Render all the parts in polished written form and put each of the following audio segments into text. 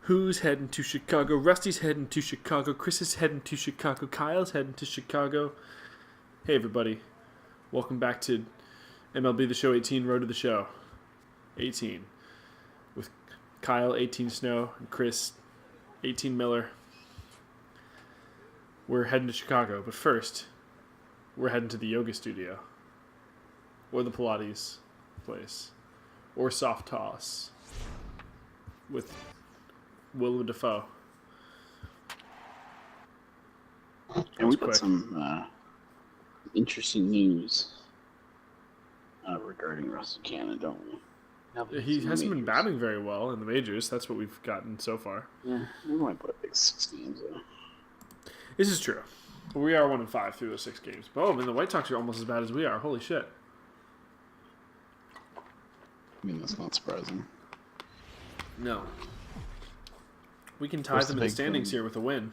Who's heading to Chicago? Rusty's heading to Chicago. Chris is heading to Chicago. Kyle's heading to Chicago. Hey, everybody. Welcome back to MLB The Show 18, Road to the Show 18. With Kyle, 18 Snow, and Chris, 18 Miller. We're heading to Chicago, but first, we're heading to the yoga studio. Or the Pilates place. Or Soft Toss. With Willem Dafoe. And we got some interesting news regarding Rusty Cannon, don't we? He hasn't been batting very well in the majors. That's what we've gotten so far. Yeah, we might put a big 6 games though. This is true. We are 1-5 through those 6 games. Oh, man, the White Sox are almost as bad as we are. Holy shit. I mean, that's not surprising. No. We can tie them in the standings here with a win.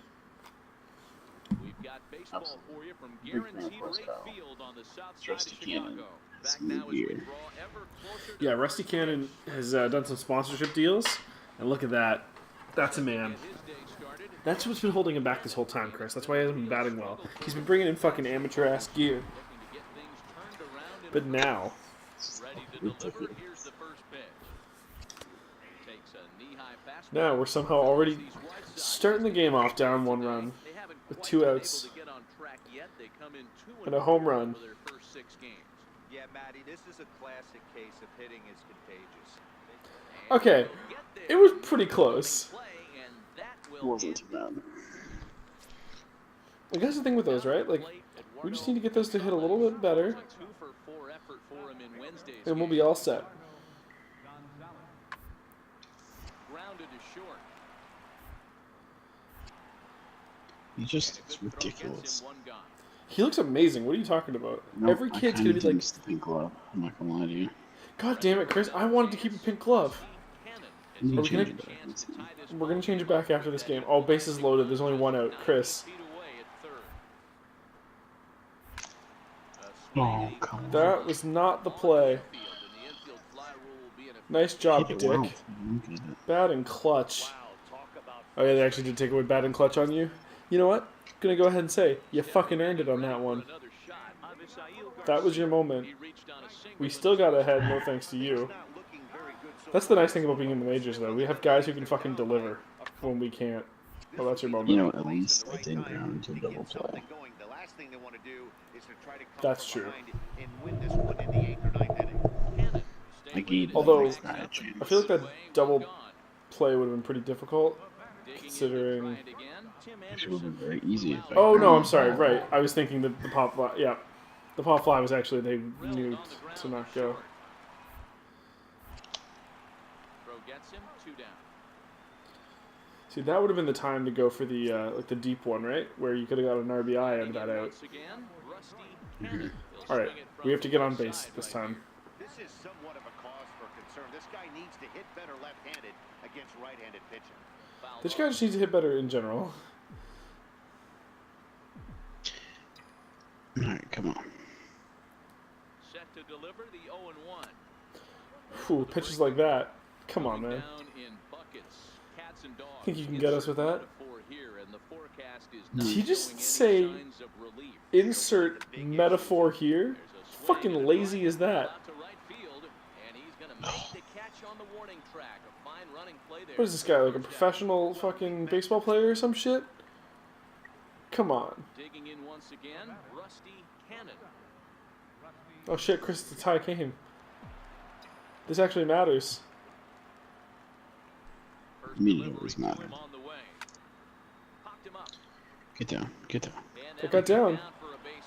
We've got baseball for you from Guaranteed Rate Field on the south side of Chicago. Back now as we draw ever closer to Rusty Cannon has done some sponsorship deals, and look at that. That's a man. That's what's been holding him back this whole time, Chris. That's why he hasn't been batting well. He's been bringing in fucking amateur-ass gear. But now... Now we're somehow already starting the game off down 1 run with 2 outs and a home run. Yeah, Matty, this is a classic case of hitting is contagious. Okay, it was pretty close. Wasn't too bad. I guess the thing with those, right? Like, we just need to get those to hit a little bit better, and we'll be all set. It's ridiculous. He looks amazing. What are you talking about? No, Every kid's gonna be like, the pink glove. I'm not gonna lie to you. God damn it, Chris! I wanted to keep a pink glove. We're gonna change it back after this game. Oh, bases loaded. There's only 1 out. Chris. Oh, come on. That was not the play. Nice job, Hit it Dick. well. Bad and clutch. Oh yeah, they actually did take away bad and clutch on you. You know what? I'm gonna go ahead and say, you fucking earned it on that one. That was your moment. We still got ahead, no thanks to you. That's the nice thing about being in the majors, though. We have guys who can fucking deliver when we can't. Well, that's your moment. You know, at least I didn't go into a double play. That's true. I gave Although, a chance. I feel like that double play would have been pretty difficult, considering... Actually, would have been very easy. If I Oh, no, ground I'm sorry, ball. right. I was thinking the pop fly, yeah. The pop fly was actually, they knew to not go. See, that would have been the time to go for the like the deep one, right? Where you could have got an RBI and got out. All right, we have to get on base this time. This is somewhat of a cause for concern. This guy needs to hit better left-handed against right-handed pitching. This guy just needs to hit better in general. All right, come on. Set to deliver the 0-1. Whew, pitches like that. Come on, man. Think you can get us with that? Did he just say, insert metaphor here? Fucking lazy is that? What is this guy, like a professional fucking baseball player or some shit? Come on. Oh shit, Chris, the tie came. This actually matters. I mean, it always mattered. Get down, get down. I got down.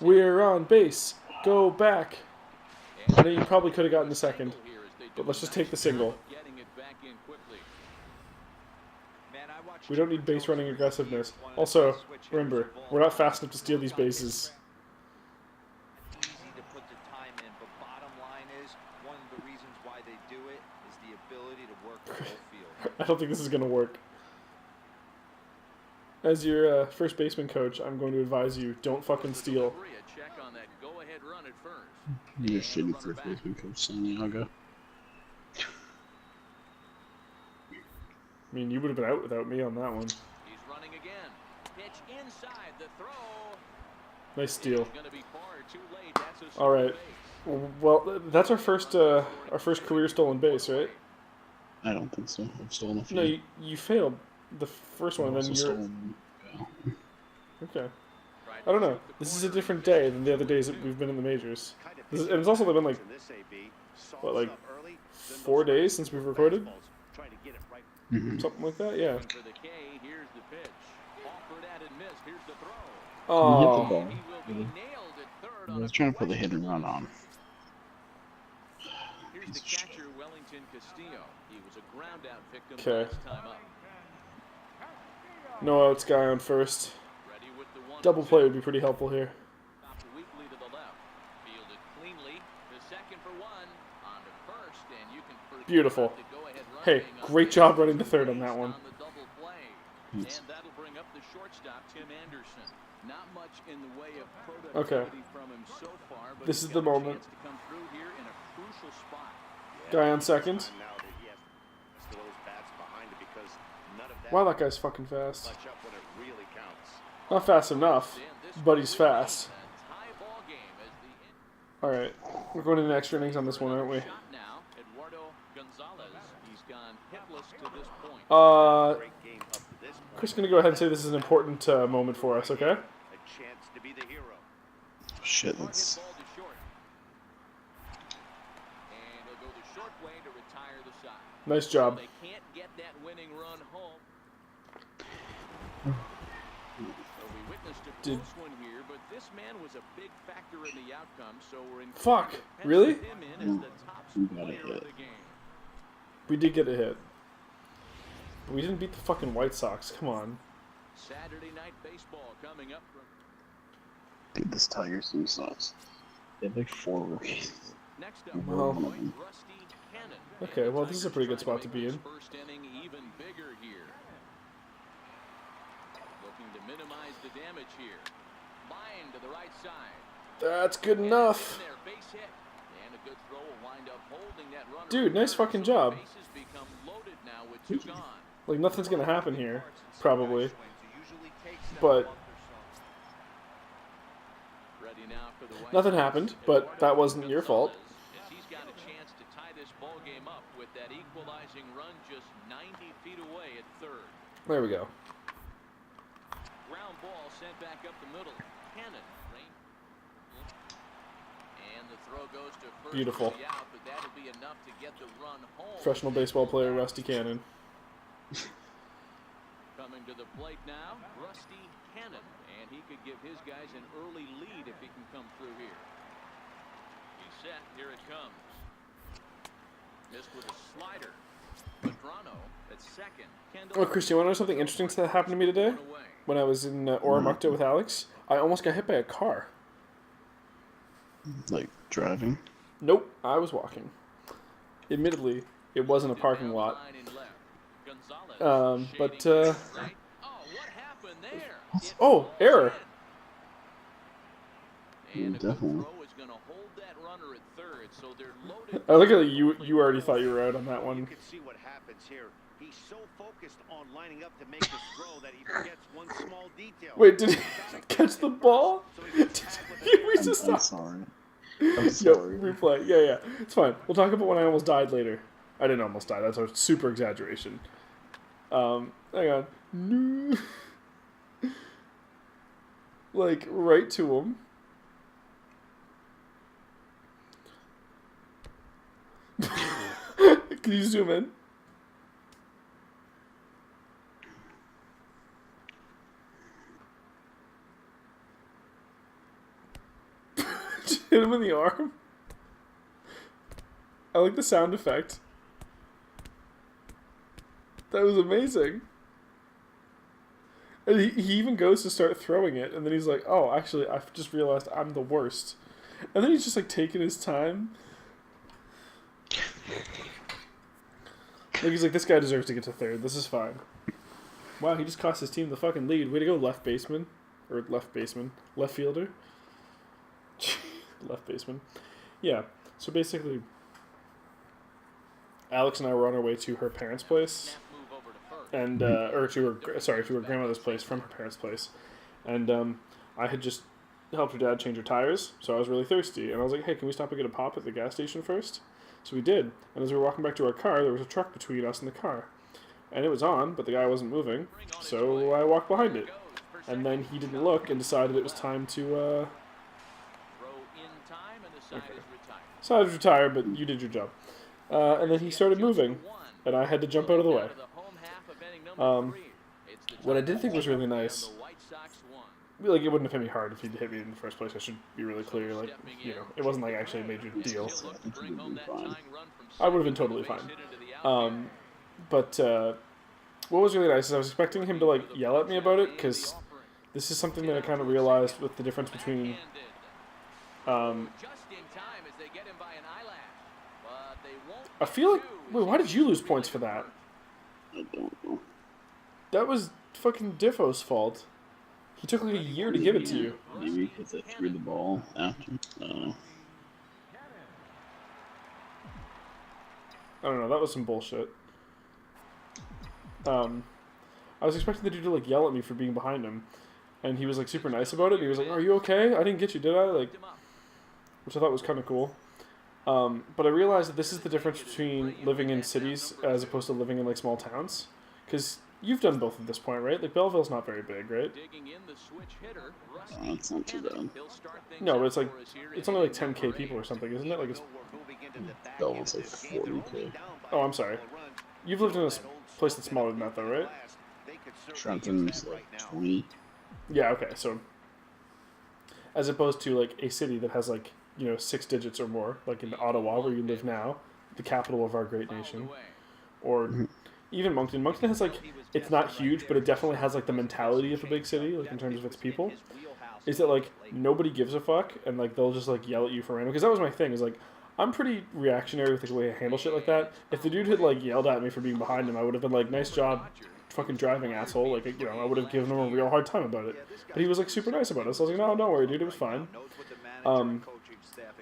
We're on base. Go back. I know you probably could have gotten the second, but let's just take the single. We don't need base running aggressiveness. Also, remember, we're not fast enough to steal these bases. Easy to put the time in, but bottom line is, one of the reasons why they do it is the ability to work the whole field. I don't think this is going to work. As your first baseman coach, I'm going to advise you: don't fucking steal. Check on that go-ahead run at first. You're a shitty first baseman coach, Santiago. I mean, you would have been out without me on that one. He's running again. Pitch inside the throw. Nice steal. Gonna be far too late. That's a All right. base. Well, that's our first career stolen base, right? I don't think so. I've stolen a few. No, you failed the first one, and then Also you're stolen, yeah. okay. I don't know. This is a different day than the other days that we've been in the majors. And it's also been like what, like 4 days since we've recorded, something like that. Yeah. For the K, here's the pitch. Offered at and missed. Here's the throw. You hit the Oh, ball. He will be nailed at third I on was a trying to put the hit and run on. Here's the catcher, Wellington Castillo. He was a ground out victim Okay. last time up. no outs, guy on first. Ready with the 1-2. Double play would be pretty helpful here. Stopped weakly to the left. Fielded cleanly. The second for one. On to first, and you can forget Beautiful. the go-ahead run Hey, being on great base. job running the third on that one. On the double play. Yes. And that'll bring up the shortstop, Tim Anderson. Not much in the way of Okay. productivity from him so far, but This he's is the got a moment. chance to come through here in a crucial spot. Guy on second. Wow, that guy's fucking fast. Not fast enough, but he's fast. Tie ball game as the All right, we're going into extra innings on this one, aren't we? shot now. Eduardo Gonzalez. He's gone hitless to this point. Chris is gonna go ahead and say this is an important moment for us. Okay. A chance to be the hero. Shit, Hard hit that's... ball to short. And he'll go the short way to retire the side. Nice job. They can't get that winning run home. So we witnessed a Did- close one here, but this man was a big factor in the outcome. So we're in. Fuck, really? Him in as the top You got a player of hit. the game. We did get a hit, but we didn't beat the fucking White Sox. Come on. Saturday night baseball coming up from. Dude, this Tigers team sucks. They have like 4 rookies. Next up, Well- Rusty Cannon. Okay, well, this is a pretty good spot to be in. First inning even bigger here. Looking to minimize the damage here. Line to the right side. That's good enough. In there, base hit. And a good throw will wind up holding that runner. Dude, nice fucking job. Bases become loaded now with 2 gone. Like, nothing's gonna happen here, probably. But Ready now for the White nothing Sox. happened, but that wasn't your fault. As he's got a chance to tie this ball game up with that equalizing run just 90 feet away at third. There we go. Ground ball sent back up the middle. Cannon. And the throw goes to first. Beautiful. for the out, but that'll be enough to get the run home. Professional baseball player Rusty Cannon. Coming to the plate now, Rusty Cannon. And he could give his guys an early lead if he can come through here. He's set. Here it comes. Missed with a slider. Pedrano at second. Kendall Oh, Chris, you want to know something interesting that happened to me today? one away. When I was in Oromocto with Alex, I almost got hit by a car. Like, driving. Nope, I was walking. Admittedly, it wasn't a parking Down the lot. line in left. Gonzalez But, shading right. Oh, what happened there? It oh, falls error. in. And a good Definitely. throw is going to hold that runner at third, so they're loaded. I look at you already thought you were out on that You one. can see what happens here. He's so focused on lining up to make this throw that he forgets one small detail. Wait, did he catch the ball? So he gets back with a We just I'm stopped. sorry. I'm Yo, sorry. replay. Yeah. It's fine. We'll talk about when I almost died later. I didn't almost die. That's a super exaggeration. Hang on. No. Like, right to him. Can you zoom in? Just hit him in the arm. I like the sound effect. That was amazing. And he even goes to start throwing it, and then he's like, oh, actually, I've just realized I'm the worst. And then he's just, like, taking his time. Like, he's like, this guy deserves to get to third. This is fine. Wow, he just cost his team the fucking lead. Way to go, left baseman. Or left fielder. Left baseman. Yeah, so basically, Alex and I were on our way to her parents' place, and or to her grandmother's place from her parents' place, and I had just helped her dad change her tires, so I was really thirsty, and I was like, hey, can we stop and get a pop at the gas station first? So we did, and as we were walking back to our car, there was a truck between us and the car, and it was on, but the guy wasn't moving, so I walked behind it, and then he didn't look and decided it was time to decided to retire, but you did your job. And then he started moving, and I had to jump out of the way. What I did think was really nice, like, it wouldn't have hit me hard if he'd hit me in the first place. I should be really clear. Like, you know, it wasn't like actually a major deal. I would have been totally fine. But what was really nice is I was expecting him to like yell at me about it, because this is something that I kind of realized with the difference between I feel like... Wait, why did you lose points for that? I don't know. That was fucking Diffo's fault. He took like a year to give it to you. Maybe because I threw the ball after. I don't know. I don't know, that was some bullshit. I was expecting the dude to like yell at me for being behind him. And he was like super nice about it. He was like, are you okay? I didn't get you, did I? Like, which I thought was kind of cool. But I realized that this is the difference between living in cities as opposed to living in like small towns. Because you've done both at this point, right? Like Belleville's not very big, right? It's not too bad. No, but it's only like 10k people or something, isn't it? Like it's Belleville's like 40k. Oh, I'm sorry. You've lived in a place that's smaller than that, though, right? Trenton's like 20. Yeah. Okay. So as opposed to like a city that has like 6 digits or more, like in Ottawa, where you live now, the capital of our great nation, or even Moncton. Moncton has like, it's not huge, but it definitely has like the mentality of a big city, like in terms of its people. Is that like nobody gives a fuck, and like they'll just like yell at you for random? Because that was my thing. Is like I'm pretty reactionary with the way I handle shit like that. If the dude had like yelled at me for being behind him, I would have been like, nice job, fucking driving, asshole. Like, I would have given him a real hard time about it. But he was like super nice about it. So I was like, no, don't worry, dude, it was fine.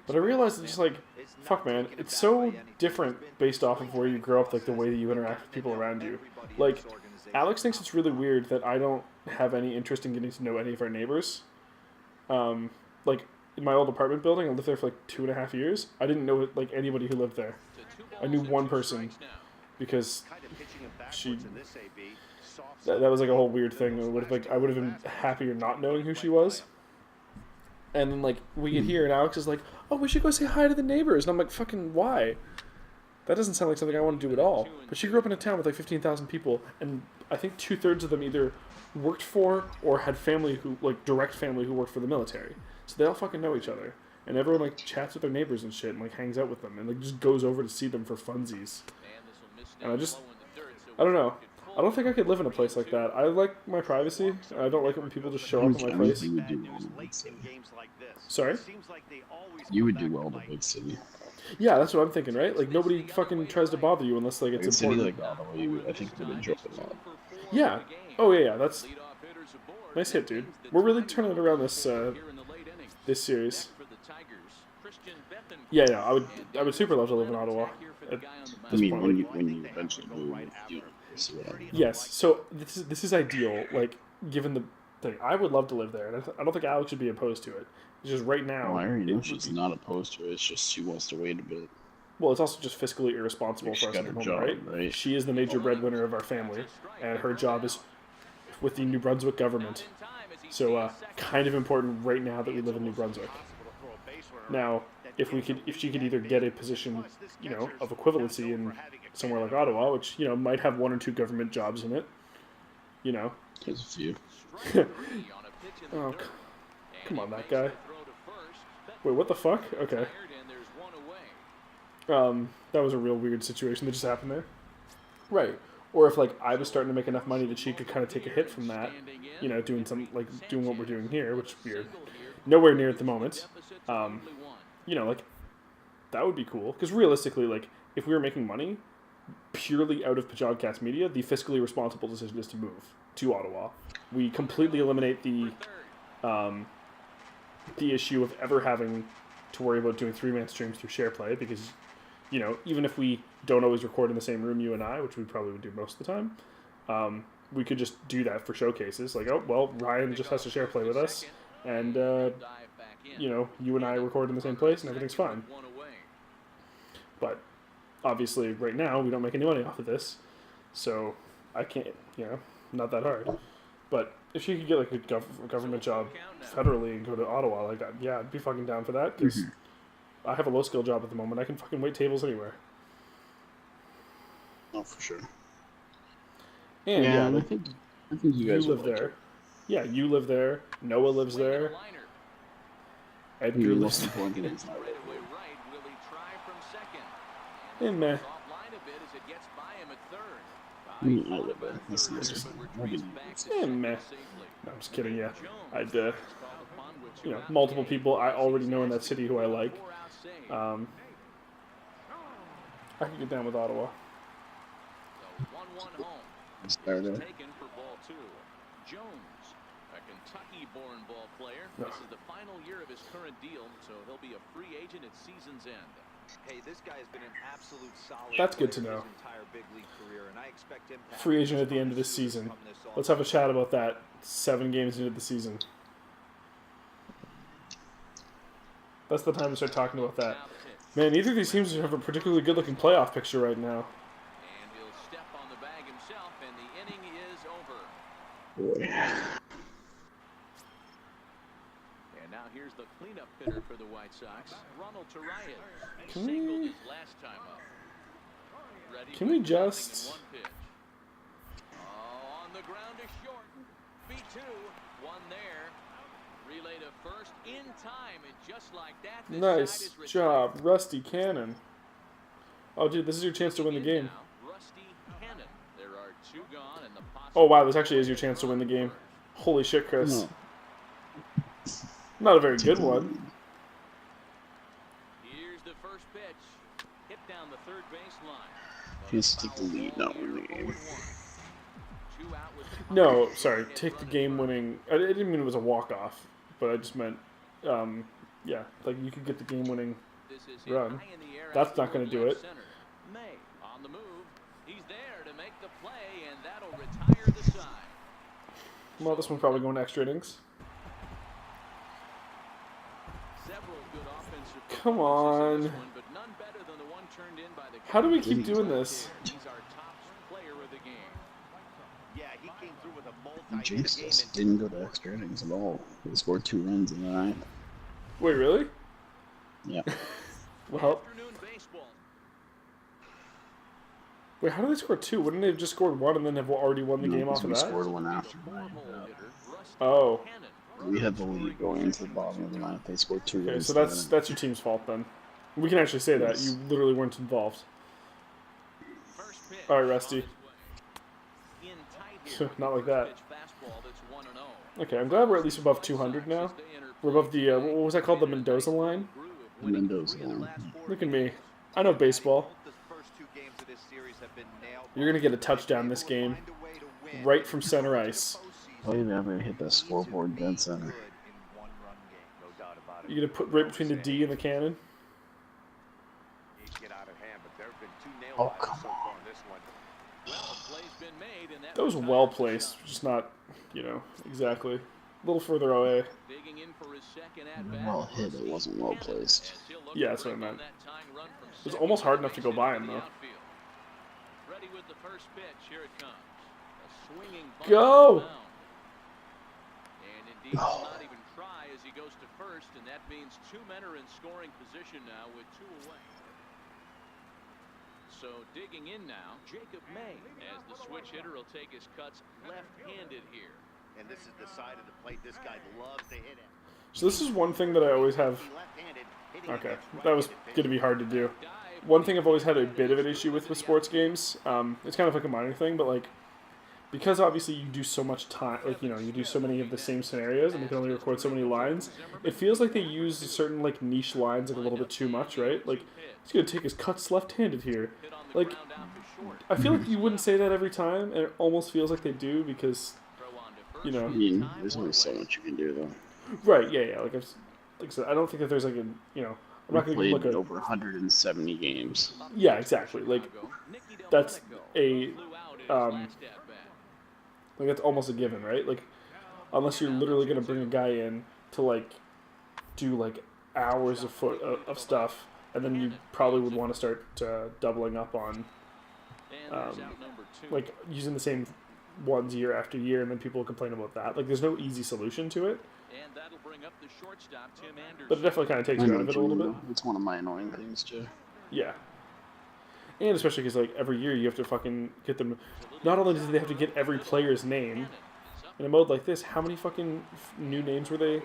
But I realized it's just like, fuck, man, it's so different based off of where you grow up, like the way that you interact with people around you. Like, Alex thinks it's really weird that I don't have any interest in getting to know any of our neighbors. Like, in my old apartment building, I lived there for like 2.5 years. I didn't know like anybody who lived there. I knew one person because she. That was like a whole weird thing. I would have been happier not knowing who she was. And then like we get here and Alex is like, oh, we should go say hi to the neighbors. And I'm like, fucking why? That doesn't sound like something I want to do at all. But she grew up in a town with like 15,000 people, and I think 2/3 of them either worked for or had family who, like, direct family who worked for the military. So they all fucking know each other. And everyone like chats with their neighbors and shit and like hangs out with them and like just goes over to see them for funsies. And I don't know. I don't think I could live in a place like that. I like my privacy. I don't like it when people just show up in my place. You would do well in a big city. Sorry? You would do well in a big city. Yeah, that's what I'm thinking, right? Like, nobody fucking tries to bother you unless, like, it's a city important. like Ottawa, I think would enjoy it a lot. Yeah. Oh, yeah, that's... Nice hit, dude. We're really turning it around this series. Yeah, I would super love to live in Ottawa at this point. When you eventually move, you see what I mean. Yes, so this is ideal, like, given the thing. I would love to live there, and I don't think Alex would be opposed to it. It's just right now... Well, I already know she's not opposed to it, it's just she wants to wait a bit. Well, it's also just fiscally irresponsible for us at home, right? She is the major breadwinner of our family, and her job is with the New Brunswick government. So, kind of important right now that we live in New Brunswick. Now, if she could either get a position, of equivalency in somewhere like Ottawa, which, might have 1 or 2 government jobs in it, There's a few. Oh, come on, that guy. Wait, what the fuck? Okay. That was a real weird situation that just happened there. Right. Or if, like, I was starting to make enough money that she could kind of take a hit from that, doing what we're doing here, which we're nowhere near at the moment. Like, that would be cool. Because realistically, like, if we were making money, purely out of Pajodcast media, the fiscally responsible decision is to move to Ottawa. We completely eliminate the issue of ever having to worry about doing 3-man streams through SharePlay because, you know, even if we don't always record in the same room, you and I, which we probably would do most of the time, we could just do that for showcases. Like, oh, well, Ryan just has to SharePlay with us, and, you know, you and I record in the same place, and everything's fine. But obviously, right now, we don't make any money off of this, so I can't, you know, not that hard. But if you could get, like, a government job federally and go to Ottawa, like, yeah, I'd be fucking down for that, because I have a low-skill job at the moment. I can fucking wait tables anywhere. Oh, for sure. And, yeah, I think you guys live there. Yeah, you live there. Noah lives there. Edgar lives there. And meh. I live there. That's the nice And meh. No, I'm just kidding, yeah. I'd, you know, multiple people I already know in that city who I like. I could get down with Ottawa. Started. Taken for ball 2. Jones, a Kentucky-born ball player. No. This is the final year of his current deal, so he'll be a free agent at season's end. Hey, this guy has been an absolute solid. That's good to know. Free agent at the end of this season. Let's have a chat about that 7 games into the season. That's the time to start talking about that. Man, neither of these teams have a particularly good-looking playoff picture right now. And he'll step on the bag himself, and the inning is over. Boy. And now here's the cleanup hitter for the White Sox, Ronald Turias. He Can we- singled his last time up. Ready Can we with nothing just- in one pitch. Oh, on the ground is short. B2, one there. Relay to first in time, and just like that, this side Nice is retired. job, Rusty Cannon. Oh, dude, this is your chance to win the game. Now, Rusty Cannon. There are 2 gone, and the Oh, wow, this actually is your chance to win the game. Holy shit, Chris. No. Not a very good one. Here's the first pitch. Hit down the third baseline. Just take the lead, not win the game. No, sorry, take the game-winning... I didn't mean it was a walk-off, but I just meant, yeah, like you could get the game-winning run. That's not going to do it. May on the move. He's there to make the play, and that'll retire the side. Well, this one's probably going to extra innings. Several good offensive Come on. performances in this one, but none better than the one turned in by the How do we keep doing this? He's our top player of the game. Yeah, he came through with a multi Jinx just didn't go to extra innings at all. They scored 2 runs in the 9th. Wait, really? Yeah. Well, Afternoon baseball. wait, how did they score 2? Wouldn't they have just scored 1 and then have already won the game off of we that? scored 1 after. Oh. We had the lead going into the bottom of the 9th. They scored 2 Okay, runs. so that's your team's fault then. We can actually say that. Yes. You literally weren't involved. First pitch All right, Rusty. on his way. In tight here. Not like that. Pitch fastball that's 1-0. Okay, I'm glad we're at least above 200 now. We're above the, what was that called, the Mendoza line? Mendoza. Look at me. I know baseball. You're going to get a touchdown this game, right from center ice. Oh, yeah, I'm going to hit that scoreboard dead center. You're going to put right between the D and the cannon? Oh, come on. That was well placed, just not, you know, exactly. A little further away. Digging in for his second at-bat. Well hit, it wasn't well placed. Yeah, that's what I meant. It was almost hard enough to go by him, though. Ready with the first pitch. Here it comes. A swinging bunt Go! down. And indeed, will not even try as he goes to first, and that means 2 men are in scoring position now with 2 away. So digging in now, Jacob May, as the switch hitter will take his cuts left-handed here. And this is the side of the plate this guy loves to hit at. So this is one thing that I always have... Okay, that was going to be hard to do. One thing I've always had a bit of an issue with sports games, it's kind of like a minor thing, but like, because obviously you do so much time, like, you know, you do so many of the same scenarios and you can only record so many lines, it feels like they use certain like niche lines like a little bit too much, right? Like, he's going to take his cuts left-handed here. Like, I feel like you wouldn't say that every time, and it almost feels like they do because, you know. I mean, there's only so much you can do, though. Right? Yeah. Like I said, I don't think that there's like a, you know, I'm not We gonna played look at. over 170 games. Yeah, exactly. Like that's a, like that's almost a given, right? Like unless you're literally gonna bring a guy in to like do like hours of stuff, and then you probably would want to start doubling up on, like using the same ones year after year, and then people complain about that. Like, there's no easy solution to it. But it definitely kind of takes you out of it a little bit. It's one of my annoying things, too. Yeah. And especially because, like, every year you have to fucking get them. Not only do they have to get every player's name, in a mode like this, how many fucking new names were they?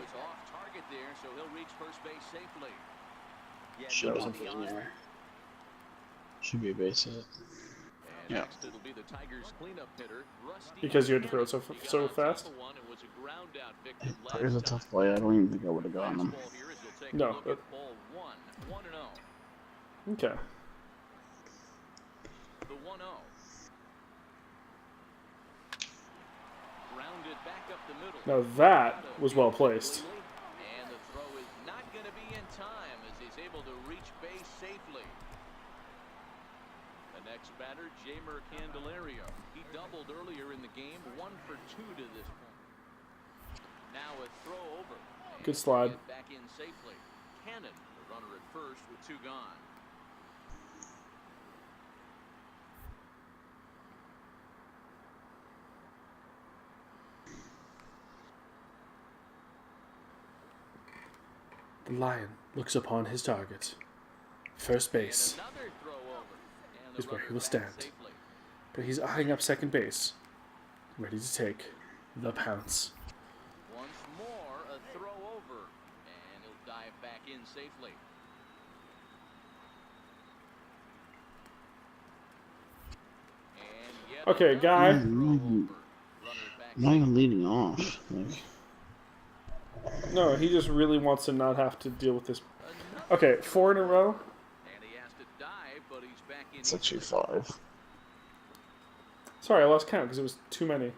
Should be a base hit. Yeah. Because you had to throw it so fast? There's a tough play. I don't even think I would have gotten him. No. Okay. Now that was well placed. And the throw is not going to be in time as he's able to reach base safely. The next batter, Jamer Candelario. He doubled earlier in the game, 1 for 2 to this point. Now a throw over. Good slide. Back in safely. Cannon, the runner at first with 2 gone. The Lion looks upon his target. First base is where he will stand. But he's eyeing up second base, ready to take the pounce. Once more, a throw over, and he'll dive back in safely. And Okay, guy. I'm not even leading off. Like, No, he just really wants to not have to deal with this. Okay, 4 in a row. And he has to dive, but he's back in. it's actually 5. Sorry, I lost count because it was too many.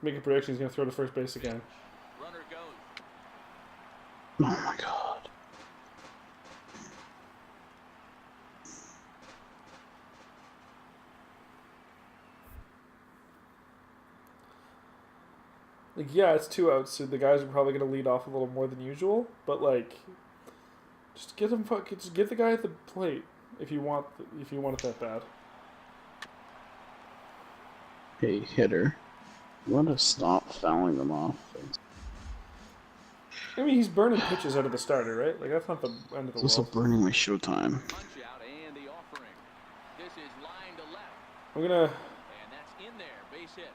Make a prediction, he's going to throw to first base again. Runner goes. Oh my god. Like, yeah, it's 2 outs, so the guys are probably going to lead off a little more than usual. But like, just get him. Just get the guy at the plate if you want. If you want it that bad. Hey, hitter. You want to stop fouling them off? I mean, he's burning pitches out of the starter, right? Like, that's not the end of the It's also world. burning my showtime. Punch out and the offering. This is line to left. I'm gonna. And that's in there. Base hit.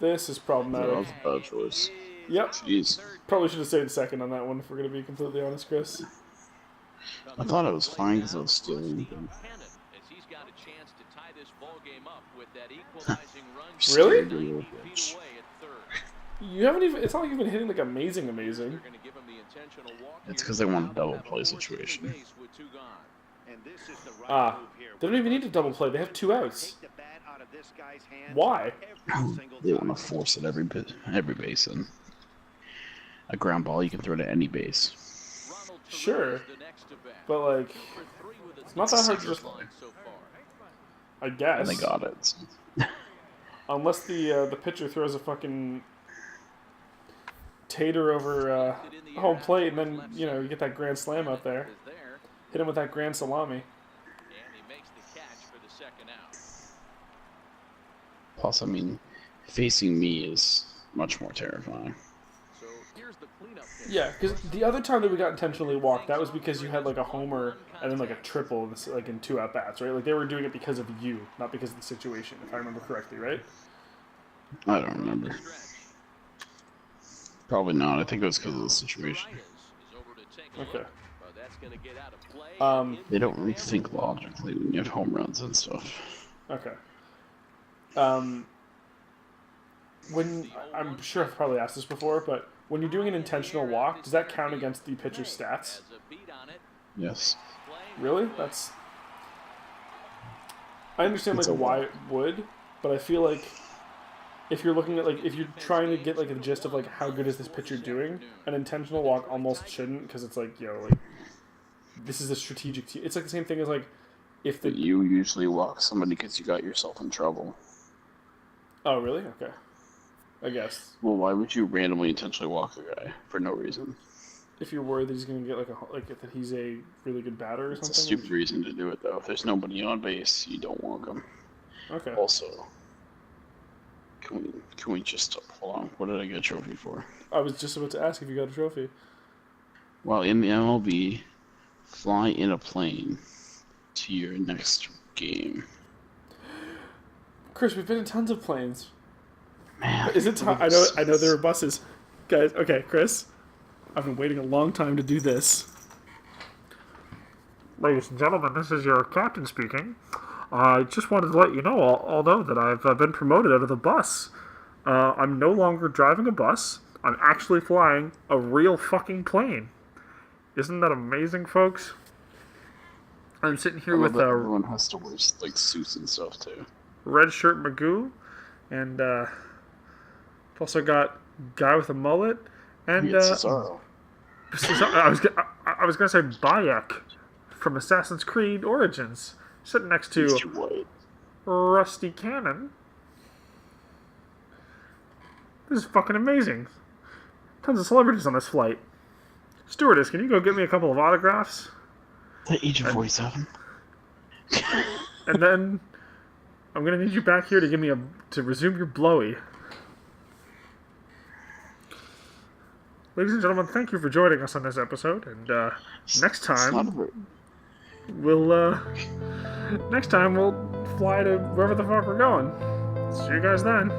This is That problematic. was a bad choice. Yep. Jeez. Probably should have stayed second on that one if we're gonna be completely honest, Chris. I thought it was fine because I was stealing. Cannon, as he's got a chance to tie this ball game up with that equalizing run. Really? Scared you, little 90 feet bitch. away at third. You haven't even. It's not like you've been hitting like amazing. They're gonna give him the intentional walk It's here. 'cause they want a Now double have a play force to the situation. base with 2 gone. And this is the right Ah, move here. they don't even need to double play. They have 2 outs. Take the bat out of this guy's hands Why? every single They time. want to force it every base in. A ground ball you can throw to any base. Ronald Torres, Sure. the next to bat. But like, For 3 with a it's not that hard to safer just. play. so far. I And guess. they got it. Unless the pitcher throws a fucking tater over home plate, and then you know you get that grand slam out there. Is there, Hit him with that grand salami. and he makes the catch for the second out. Plus, I mean, facing me is much more terrifying. So here's the cleanup pitch. Yeah, because the other time that we got intentionally walked, that was because you had like a homer and then like a triple, like in 2 at bats, right? Like they were doing it because of you, not because of the situation, if I remember correctly, right? I don't remember. Probably not. I think it was because of the situation. Okay. They don't really think logically when you have home runs and stuff. Okay. When I'm sure I've probably asked this before, but when you're doing an intentional walk, does that count against the pitcher's stats? Yes. Really? That's... I understand, It's like, a why walk. it would, but I feel like if you're looking at, like, if you're trying to get, like, the gist of, like, how good is this pitcher doing, an intentional walk almost shouldn't, because it's like, yo, like, this is a strategic team. It's like the same thing as, like, if But the... you usually walk somebody because you got yourself in trouble. Oh, really? Okay. I guess. Well, why would you randomly intentionally walk a guy for no reason? If you're worried that he's going to get, like, that he's a really good batter or It's a something. stupid reason to do it, though. If there's nobody on base, you don't walk them. Okay. Also, can we just hold on? What did I get a trophy for? I was just about to ask if you got a trophy. While in the MLB, fly in a plane to your next game. Chris, we've been in tons of planes. Man, Is it time? I know there are buses. Guys, okay, Chris. I've been waiting a long time to do this. Ladies and gentlemen, this is your captain speaking. I just wanted to let you know, although that I've been promoted out of the bus. I'm no longer driving a bus. I'm actually flying a real fucking plane. Isn't that amazing, folks? I'm sitting here with everyone has to wear like suits and stuff too. Red Shirt Magoo, and I've also got Guy with a Mullet, and Cesaro. I was gonna say Bayek from Assassin's Creed Origins, sitting next to He's too white. Rusty Cannon. This is fucking amazing. Tons of celebrities on this flight. Stewardess, can you go get me a couple of autographs? The age of 47. And then I'm gonna need you back here to give me to resume your blowy. Ladies and gentlemen, thank you for joining us on this episode. And next time we'll fly to wherever the fuck we're going. See you guys then.